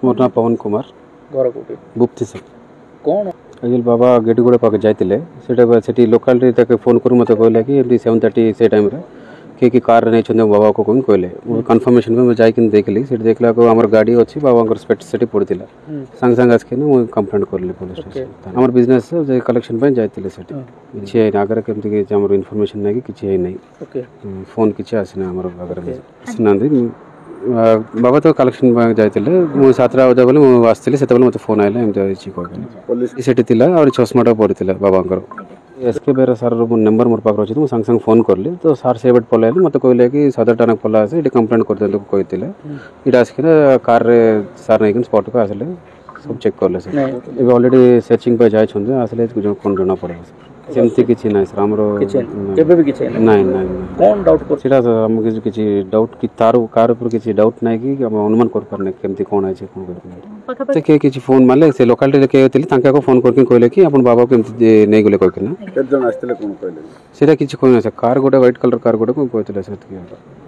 मोर ना पवन कुमार घर कोठी गुप्ती से कौन एक्चुअली बाबा गेटगुड़ा पाके जाते से लोकाल फोन कर मत कहला कि 7:30 से टाइम कि कार नहीं बाबा को कौन कहले कन्फर्मेशन में जाकि देखली से देखला को हमर गाड़ी अच्छी बाबा स्पेट से पड़ता सांग सांग आसके मुझे कंप्लेंट करली पुलिस स्टेशन हमर बिजनेस कलेक्शन पे जाते किसी आगे केमती इनफर्मेशन नहीं कि नहीं फोन किसी आसना हमर आगे आसना बाबा तो कलेक्शन जाते मुझे 7टा बजे बोले मुझे आसती से मत फोन आए एमती कहली और चश्माटा पड़ता बाबा एसके बेरा सार नंबर मोर पाखे अच्छे मुझे सांगे फोन करली तो सार से पलैली मत कहले कि 7टा पला आसे ये कंप्लेंट कर दिखाँ कहते ये आसिक कार सार नहीं स्पट को आसले सब चेक करले सर ऑलरेडी सर्चिंग पे जाए आसले कौन जना पड़े सेमती किसी ना सर हमरो नहीं कौन डाउट कर सीधा हमके किसी डाउट कि तार कार ऊपर किसी डाउट नहीं कि हम अनुमान कर पारने केमती कौन है कौन से किसी फोन मारले से लोकालिटी के तांका को फोन करके कहले कि अपन बाबा केमती नहीं गले कहना केत जन आस्ते कोन कहले सीधा किसी कहना कार गोटे व्हाइट कलर कार गोटे कहते